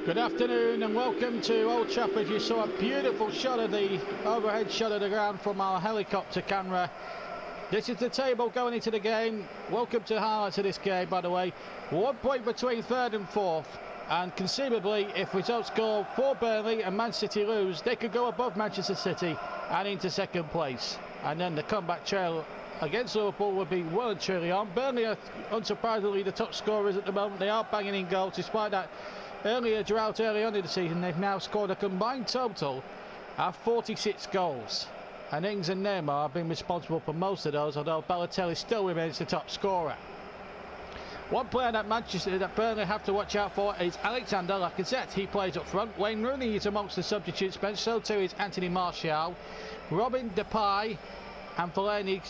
Good afternoon and welcome to Old Trafford. You saw a beautiful shot of the overhead shot of the ground from our helicopter camera. This is the table going into the game. Welcome to highlights of this game, by the way. 1 point between third and fourth, and conceivably if results go for Burnley and Man City lose, they could go above Manchester City and into second place, and then the comeback trail against Liverpool would be well and truly on. Burnley are unsurprisingly the top scorers at the moment. They are banging in goals despite that earlier drought early on in the season. They've now scored a combined total of 46 goals, and Ings and Neymar have been responsible for most of those, although Balotelli still remains the top scorer. One player that Burnley have to watch out for is Alexander Lacazette. He plays up front. Wayne Rooney is amongst the substitutes bench, so too is Anthony Martial, Robin Depay and Fellaini,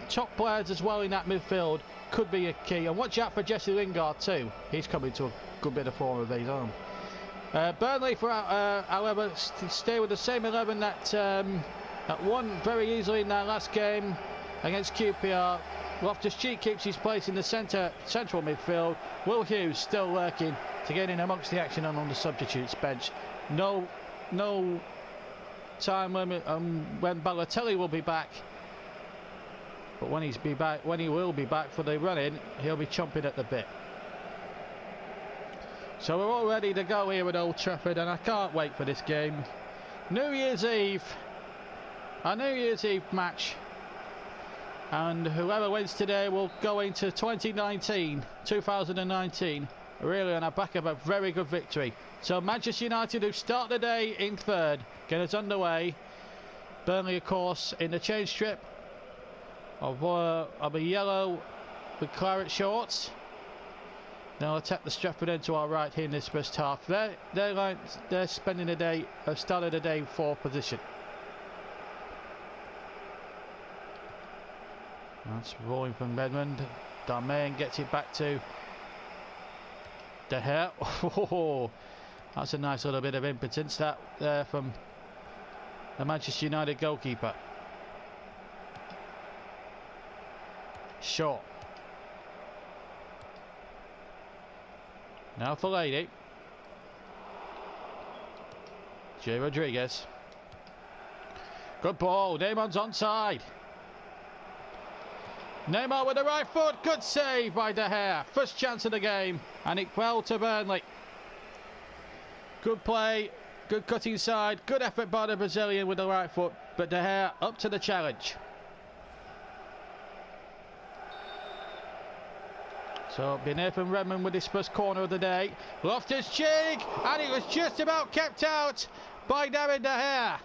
top players as well in that midfield, could be a key. And watch out for Jesse Lingard too. He's coming to a good bit of form of his own. Burnley, however, stay with the same 11 that won very easily in their last game against QPR. Loftus-Cheek keeps his place in the central midfield. Will Hughes still lurking to get in amongst the action and on the substitutes bench. No time limit when Balotelli will be back. But when he will be back for the run-in, he'll be chomping at the bit. So we're all ready to go here at Old Trafford, and I can't wait for this game. New Year's Eve, a New Year's Eve match, and whoever wins today will go into 2019, really on the back of a very good victory. So Manchester United, who start the day in third, get us underway. Burnley, of course, in the change strip of a yellow with claret shorts. They'll attack the Stratford end to our right here in this first half. They're spending the day, started the day in fourth position. That's rolling from Redmond. Darmain gets it back to De Gea. Oh, that's a nice little bit of impotence that there from the Manchester United goalkeeper. Short. Now Fellaini. Jay Rodriguez. Good ball. Neymar's onside. Neymar with the right foot. Good save by De Gea. First chance of the game, and it fell to Burnley. Good play. Good cutting side. Good effort by the Brazilian with the right foot, but De Gea up to the challenge. So it'll be Nathan Redmond with his first corner of the day. Loftus-Cheek, and it was just about kept out by David De Gea.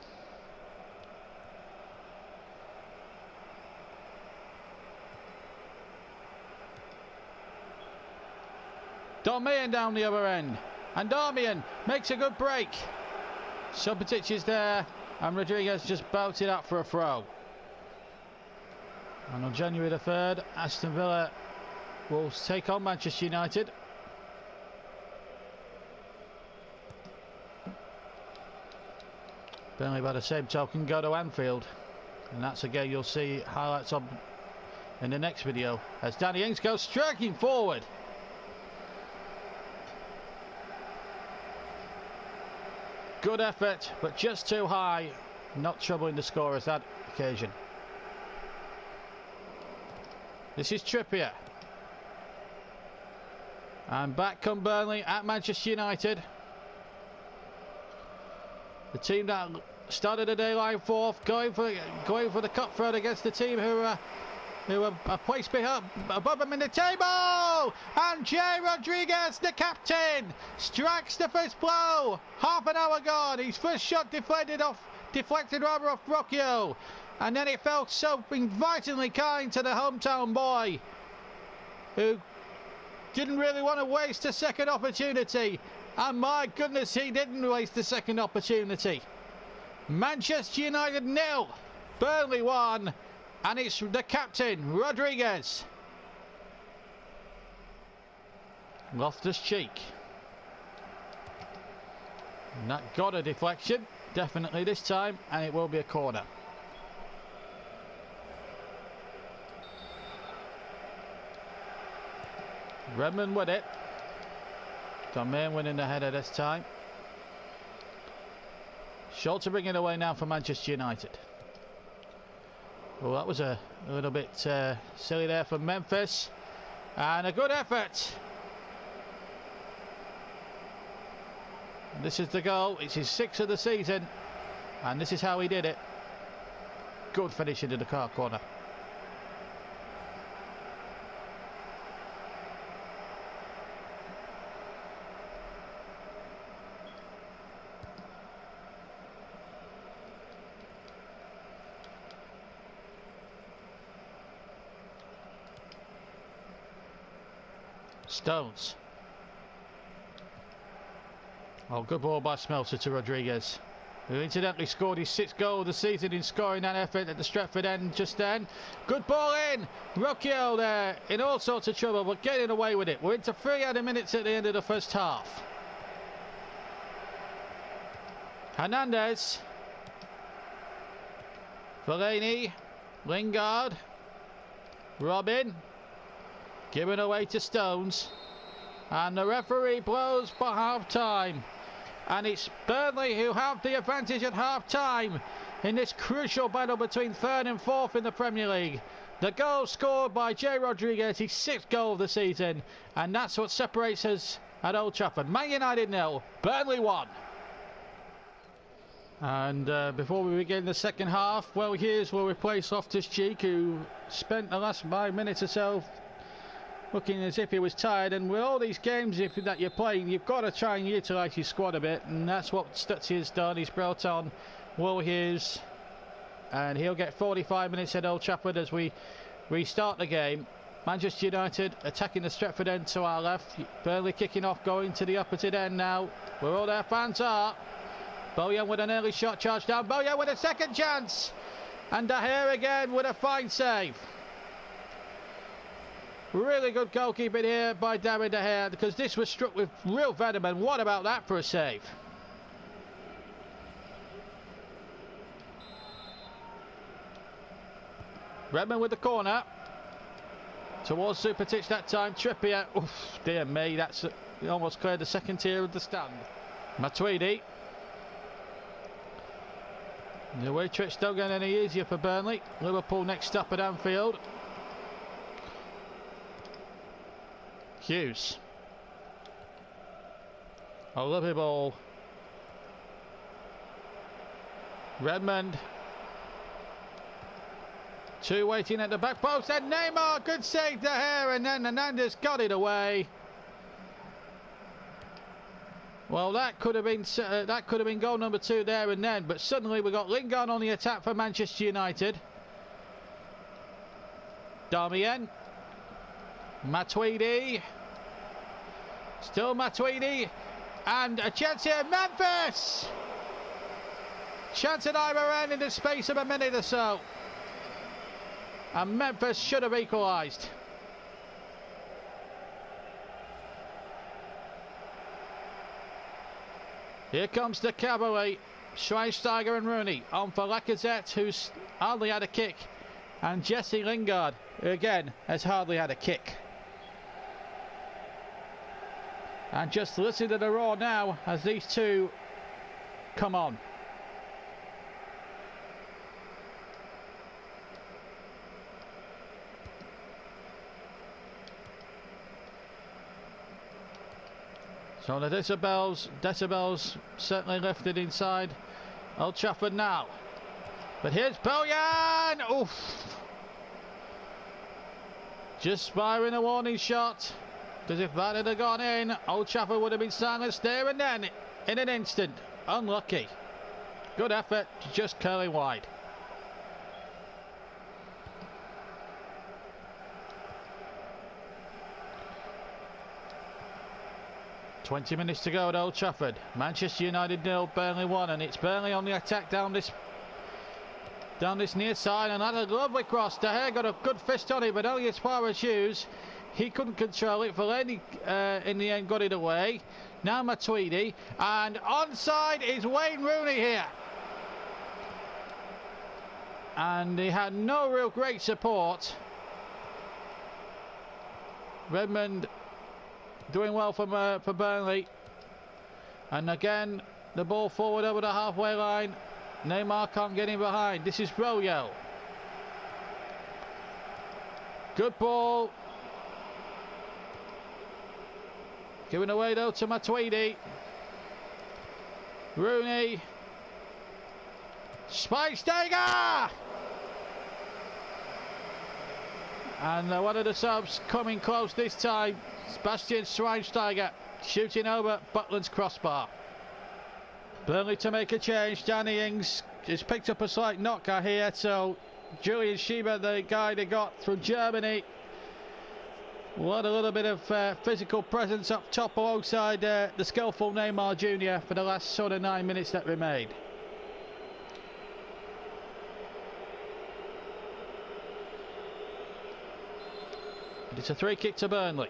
Darmian down the other end, and Darmian makes a good break. Subotic is there, and Rodriguez just bouts it up for a throw. And on January the 3rd, Aston Villa will take on Manchester United. Burnley, by the same token, go to Anfield, and that's a game you'll see highlights of in the next video as Danny Ings goes striking forward. Good effort, but just too high, not troubling the scorers that occasion. This is Trippier. And back come Burnley at Manchester United. The team that started the day line fourth, going for the cutthroat against the team who are placed above them in the table. And Jay Rodriguez, the captain, strikes the first blow. Half an hour gone. His first shot deflected off Rocchio, and then it felt so invitingly kind to the hometown boy, who didn't really want to waste a second opportunity, and my goodness, he didn't waste the second opportunity. Manchester United 0, Burnley 1, and it's the captain, Rodriguez. Loftus-Cheek. And that got a deflection, definitely this time, and it will be a corner. Redmond with it. Darmain winning the header this time. Short to bring it away now for Manchester United. Well, that was a little bit silly there from Memphis. And a good effort. And this is the goal. It's his 6th of the season. And this is how he did it. Good finish into the car corner. Stones. Oh, good ball by Smelter to Rodriguez, who incidentally scored his 6th goal of the season in scoring that effort at the Stretford end just then. Good ball in. Rocchio there in all sorts of trouble, but getting away with it. We're into 300 minutes at the end of the first half. Hernandez. Fellaini. Lingard. Robin. Given away to Stones. And the referee blows for half-time. And it's Burnley who have the advantage at half-time in this crucial battle between 3rd and 4th in the Premier League. The goal scored by Jay Rodriguez, his 6th goal of the season. And that's what separates us at Old Trafford. Man United 0, Burnley 1. And before we begin the second half, Will Hughes will replace Loftus-Cheek, who spent the last 5 minutes or so looking as if he was tired. And with all these games that you're playing, you've got to try and utilise your squad a bit, and that's what Stutzy has done. He's brought on Will Hughes, and he'll get 45 minutes at Old Trafford as we restart the game. Manchester United attacking the Stretford end to our left. Burnley kicking off, going to the opposite end now, where all their fans are. Bojan with an early shot, charged down. Bojan with a second chance, and De Gea again with a fine save. Really good goalkeeping here by David De Gea, because this was struck with real venom, and what about that for a save? Redmond with the corner towards Supatic that time. Trippier, oof, dear me, that's almost cleared the second tier of the stand. Matuidi. The away trips don't get any easier for Burnley. Liverpool next up at Anfield. Hughes. A lovely ball. Redmond. Two waiting at the back post, and Neymar, good save De Gea, and then Hernandez got it away. Well, that could have been goal number 2 there and then, but suddenly we got Lingard on the attack for Manchester United. Darmian. Matuidi. Still Matuidi. And a chance here. Memphis! Chance at either end in the space of a minute or so. And Memphis should have equalised. Here comes the cavalry. Schweinsteiger and Rooney on for Lacazette, who's hardly had a kick. And Jesse Lingard, who again has hardly had a kick. And just listen to the roar now as these two come on. So the decibels certainly lifted inside Old Trafford now. But here's Bojan! Oof! Just firing a warning shot. Because if that had gone in, Old Trafford would have been silenced there and then in an instant. Unlucky. Good effort, just curling wide. "20 minutes to go at Old Trafford. Manchester United 0, Burnley 1, and it's Burnley on the attack down this near side, and that's a lovely cross. De Gea got a good fist on it, but only as far as Hughes. He couldn't control it. Fellaini in the end got it away. Now Matuidi, and onside is Wayne Rooney here. And he had no real great support. Redmond doing well for Burnley. And again, the ball forward over the halfway line. Neymar can't get in behind. This is Royal. Good ball. Giving away though to Matuidi. Rooney. Schweinsteiger! And one of the subs coming close this time. Sebastian Schweinsteiger shooting over Butland's crossbar. Burnley to make a change. Danny Ings has picked up a slight knocker here. So Julian Schieber, the guy they got from Germany, what a little bit of physical presence up top alongside the skillful Neymar Jr. for the last sort of 9 minutes that remained. It's a free kick to Burnley.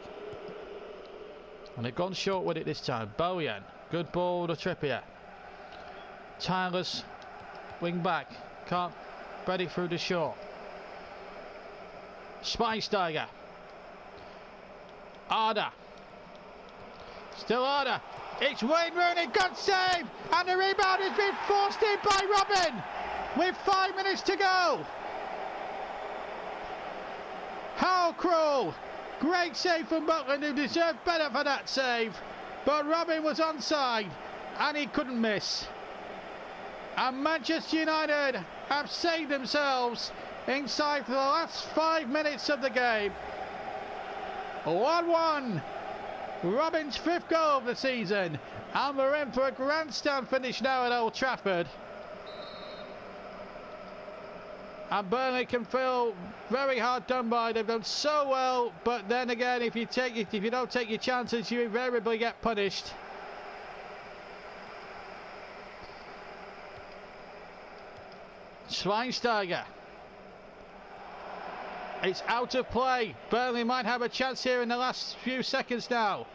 And they've gone short with it this time. Bojan. Good ball to Trippier. Tyler's wing back. Can't spread it through the short. Schweinsteiger. Arda. Still Arda. It's Wayne Rooney. Good save. And the rebound has been forced in by Robin. With 5 minutes to go. How cruel. Great save from Butland, who deserved better for that save. But Robin was onside and he couldn't miss. And Manchester United have saved themselves inside for the last 5 minutes of the game. 1-1. Robin's 5th goal of the season. And we're in for a grandstand finish now at Old Trafford. And Burnley can feel very hard done by. They've done so well, but then again, if you don't take your chances, you invariably get punished. Schweinsteiger. It's out of play. Burnley might have a chance here in the last few seconds now.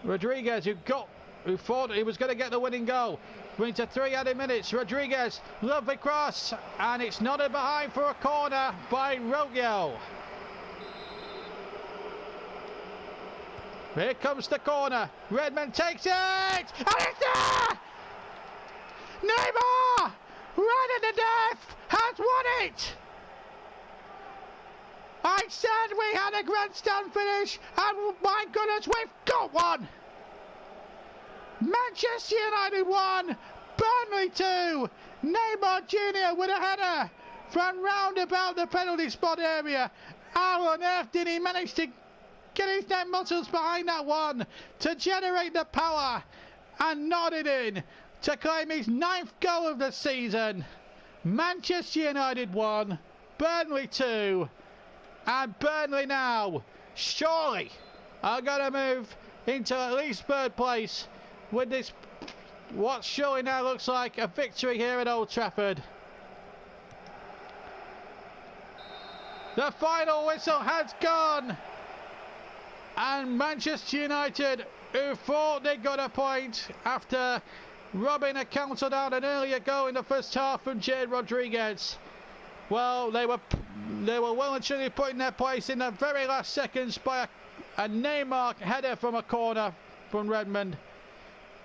Rodriguez, who thought he was going to get the winning goal. We're into 3 added minutes. Rodriguez, lovely cross, and it's nodded behind for a corner by Rogiel. Here comes the corner. Redmond takes it, and it's there! Neymar, right at the death, has won it. I said we had a grandstand finish, and my goodness, we've got one. Manchester United 1, Burnley 2. Neymar Jr. with a header from round about the penalty spot area. How on earth did he manage to get his neck muscles behind that one to generate the power and nod it in to claim his 9th goal of the season? Manchester United 1, Burnley 2. And Burnley now, surely, are going to move into at least 3rd place with this, what surely now looks like a victory here at Old Trafford. The final whistle has gone. And Manchester United, who thought they got a point after Robin had counted out an earlier goal in the first half from Jade Rodriguez, well, they were well and truly put in their place in the very last seconds by a Neymar header from a corner from Redmond.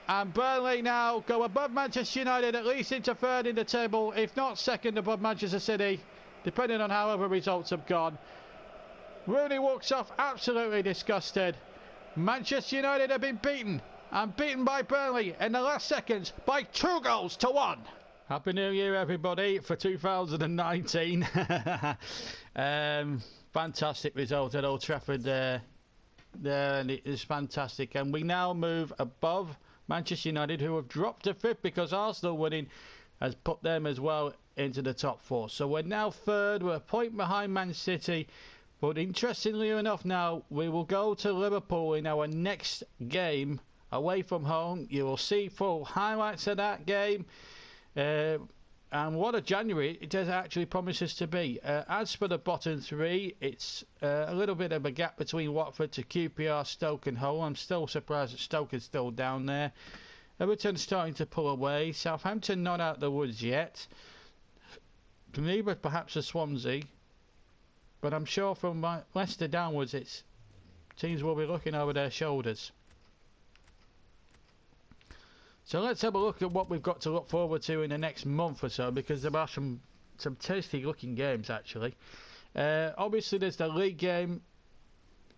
And Burnley now go above Manchester United, at least into 3rd in the table, if not 2nd above Manchester City, depending on how other results have gone. Rooney walks off absolutely disgusted. Manchester United have been beaten, and beaten by Burnley in the last seconds by 2 goals to 1. Happy New Year, everybody, for 2019. Fantastic result at Old Trafford there, and it is fantastic. And we now move above Manchester United, who have dropped to 5th because Arsenal winning has put them as well into the top 4. So we're now 3rd. We're a point behind Man City. But interestingly enough now, we will go to Liverpool in our next game away from home. You will see full highlights of that game. And what a January it does actually promises to be. As for the bottom 3, it's a little bit of a gap between Watford to QPR, Stoke and Hull. I'm still surprised that Stoke is still down there. Everton's starting to pull away. Southampton not out the woods yet. Neither perhaps a Swansea. But I'm sure from Leicester downwards, teams will be looking over their shoulders. So let's have a look at what we've got to look forward to in the next month or so, because there are some tasty looking games actually. Obviously there's the league game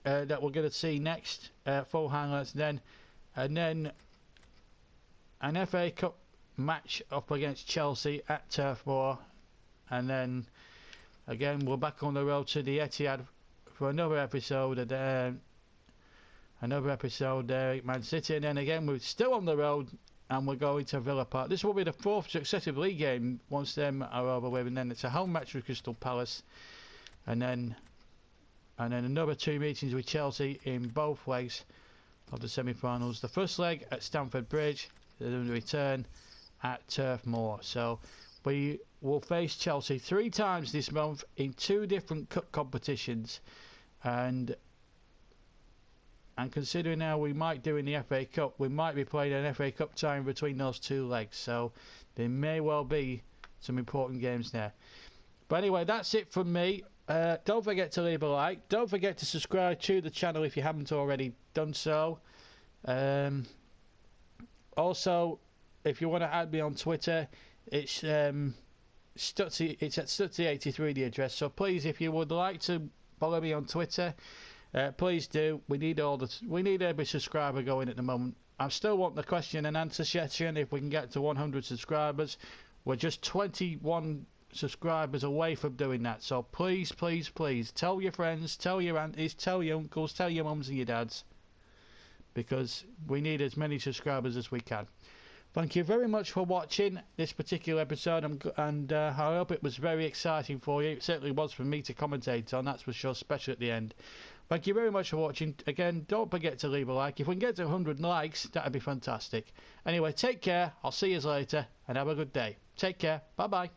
that we're going to see next, full highlights then, and then an FA Cup match up against Chelsea at Turf Moor, and then again we're back on the road to the Etihad for another episode at Man City, and then again we're still on the road and we're going to Villa Park. This will be the 4th successive league game once them are over with, and then it's a home match with Crystal Palace, and then another 2 meetings with Chelsea in both legs of the semi-finals. The first leg at Stamford Bridge, then the return at Turf Moor. So we will face Chelsea 3 times this month in 2 different cup competitions, and considering how we might do in the FA Cup, we might be playing an FA Cup time between those 2 legs, so there may well be some important games there. But anyway, that's it from me. Don't forget to leave a like. Don't forget to subscribe to the channel if you haven't already done so. Also, if you want to add me on Twitter, it's Stutzy, it's at Stutzy83 the address. So please, if you would like to follow me on Twitter, please do. We need every subscriber going at the moment. I still want the question and answer session. If we can get to 100 subscribers, we're just 21 subscribers away from doing that. So please, please, please tell your friends, tell your aunties, tell your uncles, tell your mums and your dads, because we need as many subscribers as we can. Thank you very much for watching this particular episode, and I hope it was very exciting for you. It certainly was for me to commentate on, that's for sure, especially at the end. Thank you very much for watching. Again, don't forget to leave a like. If we can get to 100 likes, that'd be fantastic. Anyway, take care. I'll see you later, and have a good day. Take care. Bye bye.